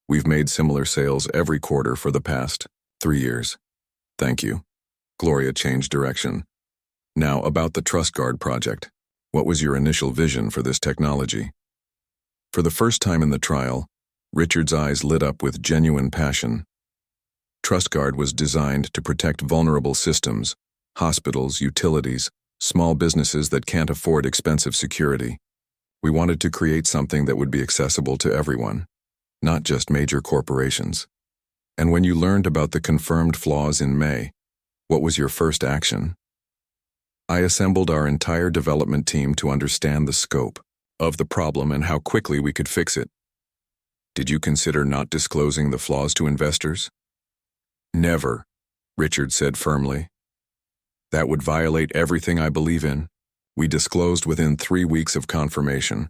We've made similar sales every quarter for the past 3 years." "Thank you." Gloria changed direction. "Now, about the Trust Guard project. What was your initial vision for this technology?" For the first time in the trial, Richard's eyes lit up with genuine passion. Trust Guard was designed to protect vulnerable systems, hospitals, utilities, small businesses that can't afford expensive security. We wanted to create something that would be accessible to everyone, not just major corporations. And when you learned about the confirmed flaws in May, what was your first action? I assembled our entire development team to understand the scope of the problem and how quickly we could fix it. Did you consider not disclosing the flaws to investors? Never, Richard said firmly. That would violate everything I believe in. We disclosed within 3 weeks of confirmation,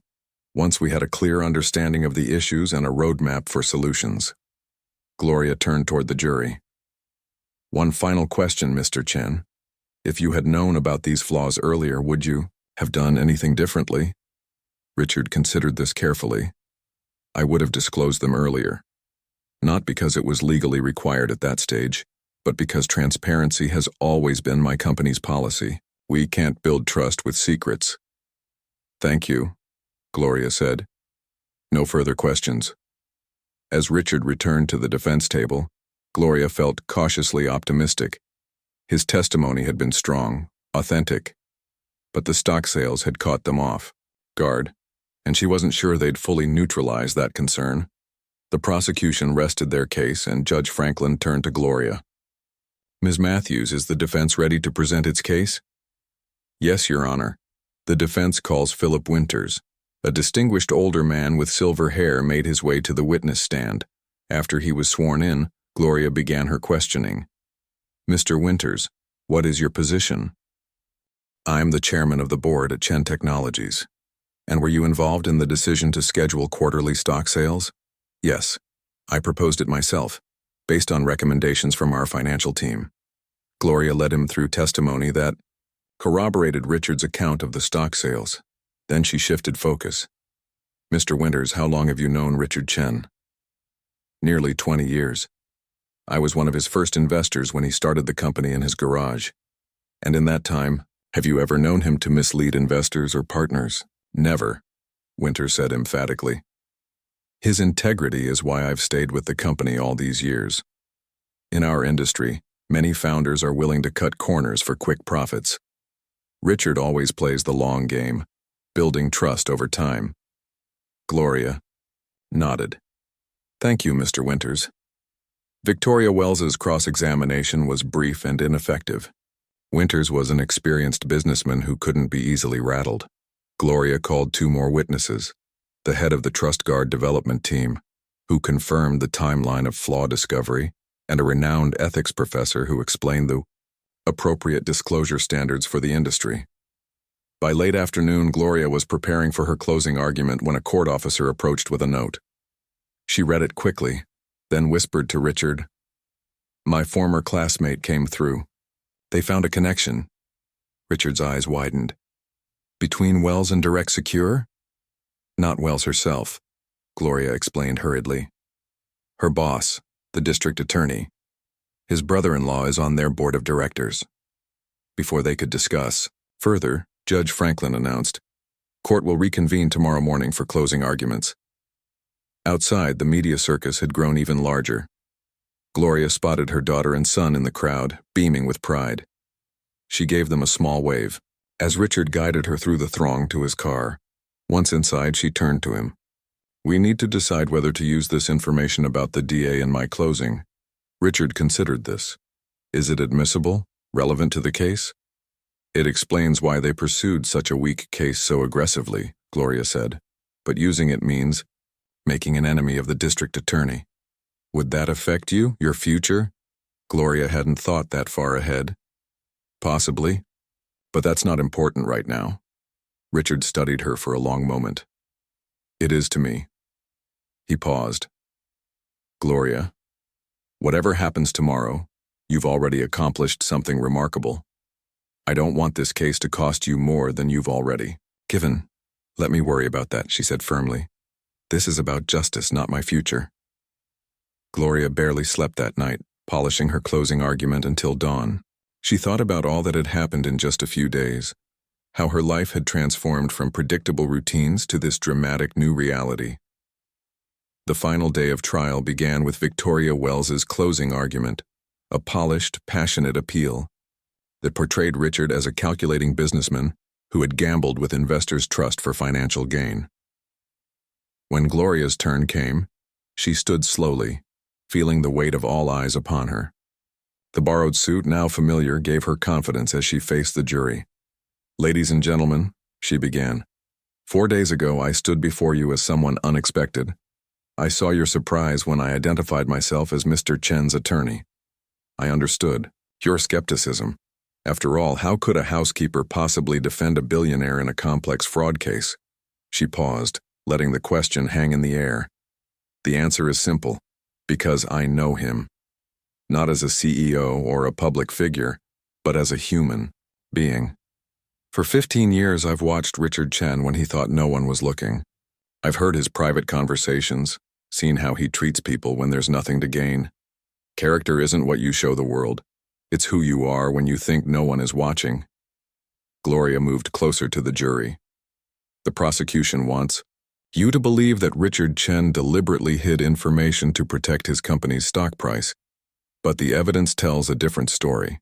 once we had a clear understanding of the issues and a roadmap for solutions. Gloria turned toward the jury. One final question, Mr. Chen. If you had known about these flaws earlier, would you have done anything differently? Richard considered this carefully. I would have disclosed them earlier. Not because it was legally required at that stage, but because transparency has always been my company's policy. We can't build trust with secrets. Thank you, Gloria said. No further questions. As Richard returned to the defense table, Gloria felt cautiously optimistic. His testimony had been strong, authentic, but the stock sales had caught them off guard, and she wasn't sure they'd fully neutralize that concern. The prosecution rested their case, and Judge Franklin turned to Gloria. Ms. Matthews, is the defense ready to present its case? Yes, Your Honor. The defense calls Philip Winters. A distinguished older man with silver hair made his way to the witness stand. After he was sworn in, Gloria began her questioning. Mr. Winters, what is your position? I'm the chairman of the board at Chen Technologies. And were you involved in the decision to schedule quarterly stock sales? Yes. I proposed it myself, based on recommendations from our financial team. Gloria led him through testimony that corroborated Richard's account of the stock sales. Then she shifted focus. Mr. Winters, how long have you known Richard Chen? Nearly 20 years. I was one of his first investors when he started the company in his garage. And in that time, have you ever known him to mislead investors or partners? Never, Winters said emphatically. His integrity is why I've stayed with the company all these years. In our industry, many founders are willing to cut corners for quick profits. Richard always plays the long game, building trust over time. Gloria nodded. Thank you, Mr. Winters. Victoria Wells's cross-examination was brief and ineffective. Winters was an experienced businessman who couldn't be easily rattled. Gloria called 2 more witnesses, the head of the Trust Guard development team, who confirmed the timeline of flaw discovery, and a renowned ethics professor who explained the appropriate disclosure standards for the industry. By late afternoon, Gloria was preparing for her closing argument when a court officer approached with a note. She read it quickly, then whispered to Richard, "My former classmate came through. They found a connection." Richard's eyes widened. Between Wells and Direct Secure? Not Wells herself, Gloria explained hurriedly. Her boss, the district attorney. His brother-in-law is on their board of directors. Before they could discuss further, Judge Franklin announced, "Court will reconvene tomorrow morning for closing arguments." Outside, the media circus had grown even larger. Gloria spotted her daughter and son in the crowd, beaming with pride. She gave them a small wave, as Richard guided her through the throng to his car. Once inside, she turned to him. "We need to decide whether to use this information about the DA in my closing." Richard considered this. Is it admissible, relevant to the case? It explains why they pursued such a weak case so aggressively, Gloria said. But using it means making an enemy of the district attorney. Would that affect you, your future? Gloria hadn't thought that far ahead. Possibly, but that's not important right now. Richard studied her for a long moment. It is to me. He paused. Gloria, whatever happens tomorrow, you've already accomplished something remarkable. I don't want this case to cost you more than you've already given. Let me worry about that, she said firmly. This is about justice, not my future. Gloria barely slept that night, polishing her closing argument until dawn. She thought about all that had happened in just a few days, how her life had transformed from predictable routines to this dramatic new reality. The final day of trial began with Victoria Wells's closing argument, a polished, passionate appeal that portrayed Richard as a calculating businessman who had gambled with investors' trust for financial gain. When Gloria's turn came, she stood slowly, feeling the weight of all eyes upon her. The borrowed suit, now familiar, gave her confidence as she faced the jury. "Ladies and gentlemen," she began, "4 days ago I stood before you as someone unexpected. I saw your surprise when I identified myself as Mr. Chen's attorney. I understood your skepticism. After all, how could a housekeeper possibly defend a billionaire in a complex fraud case?" She paused, letting the question hang in the air. "The answer is simple. Because I know him. Not as a CEO or a public figure, but as a human being. For 15 years I've watched Richard Chen when he thought no one was looking. I've heard his private conversations, seen how he treats people when there's nothing to gain. Character isn't what you show the world. It's who you are when you think no one is watching." Gloria moved closer to the jury. "The prosecution wants you to believe that Richard Chen deliberately hid information to protect his company's stock price. But the evidence tells a different story.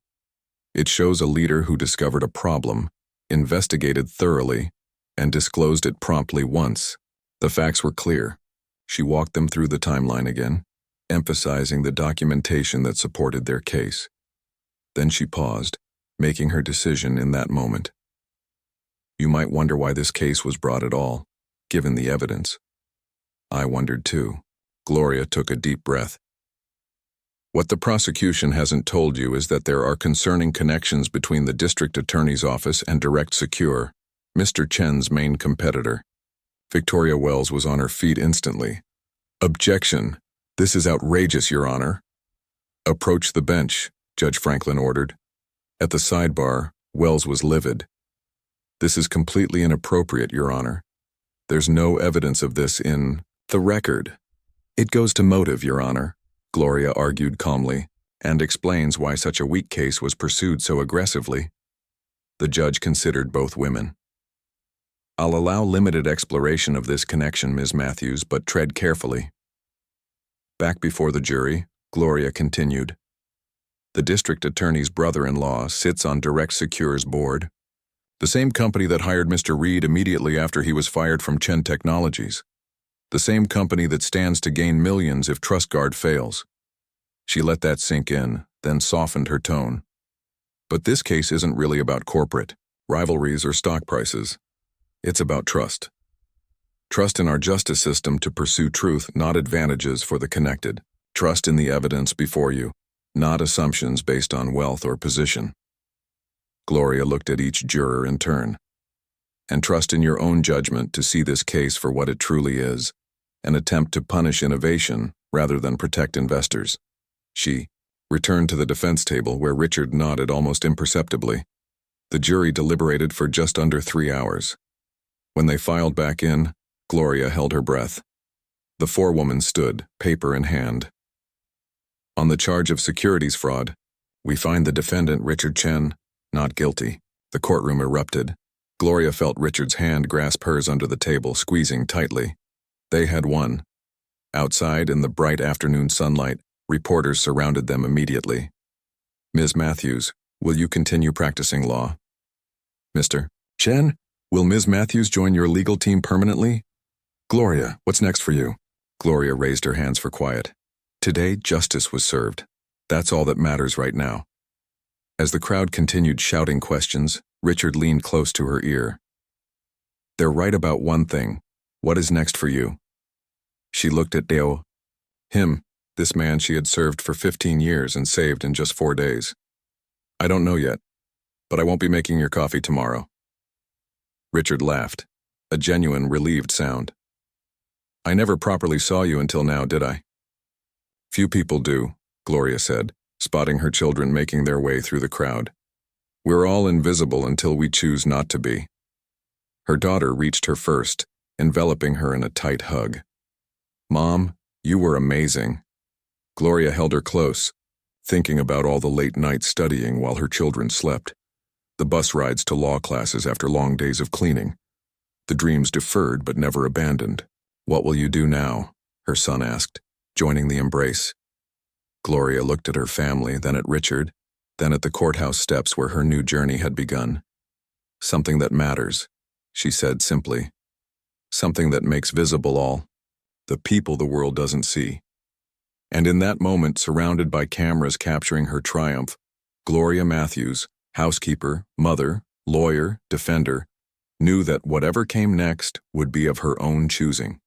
It shows a leader who discovered a problem, investigated thoroughly, and disclosed it promptly once. The facts were clear." She walked them through the timeline again, emphasizing the documentation that supported their case. Then she paused, making her decision in that moment. "You might wonder why this case was brought at all, given the evidence." I wondered too. Gloria took a deep breath. "What the prosecution hasn't told you is that there are concerning connections between the district attorney's office and Direct Secure, Mr. Chen's main competitor." Victoria Wells was on her feet instantly. "Objection. This is outrageous, Your Honor." "Approach the bench," Judge Franklin ordered. At the sidebar, Wells was livid. "This is completely inappropriate, Your Honor. There's no evidence of this in the record." "It goes to motive, Your Honor," Gloria argued calmly, "and explains why such a weak case was pursued so aggressively." The judge considered both women. "I'll allow limited exploration of this connection, Ms. Matthews, but tread carefully." Back before the jury, Gloria continued. "The district attorney's brother-in-law sits on Direct Secure's board, the same company that hired Mr. Reed immediately after he was fired from Chen Technologies, the same company that stands to gain millions if TrustGuard fails." She let that sink in, then softened her tone. "But this case isn't really about corporate rivalries or stock prices. It's about trust. Trust in our justice system to pursue truth, not advantages for the connected. Trust in the evidence before you, not assumptions based on wealth or position." Gloria looked at each juror in turn. "And trust in your own judgment to see this case for what it truly is, an attempt to punish innovation rather than protect investors." She returned to the defense table where Richard nodded almost imperceptibly. The jury deliberated for just under 3 hours. When they filed back in, Gloria held her breath. The forewoman stood, paper in hand. "On the charge of securities fraud, we find the defendant, Richard Chen, not guilty." The courtroom erupted. Gloria felt Richard's hand grasp hers under the table, squeezing tightly. They had won. Outside, in the bright afternoon sunlight, reporters surrounded them immediately. "Ms. Matthews, will you continue practicing law?" "Mr. Chen, will Ms. Matthews join your legal team permanently?" "Gloria, what's next for you?" Gloria raised her hands for quiet. "Today, justice was served. That's all that matters right now." As the crowd continued shouting questions, Richard leaned close to her ear. "They're right about one thing. What is next for you?" She looked at Deo. Him, this man she had served for 15 years and saved in just 4 days. "I don't know yet, but I won't be making your coffee tomorrow." Richard laughed, a genuine relieved sound. "I never properly saw you until now, did I?" "Few people do," Gloria said, spotting her children making their way through the crowd. "We're all invisible until we choose not to be." Her daughter reached her first, enveloping her in a tight hug. "Mom, you were amazing." Gloria held her close, thinking about all the late nights studying while her children slept, the bus rides to law classes after long days of cleaning, the dreams deferred but never abandoned. "What will you do now?" her son asked, joining the embrace. Gloria looked at her family, then at Richard, then at the courthouse steps where her new journey had begun. "Something that matters," she said simply. "Something that makes visible all the people the world doesn't see." And in that moment, surrounded by cameras capturing her triumph, Gloria Matthews, housekeeper, mother, lawyer, defender, knew that whatever came next would be of her own choosing.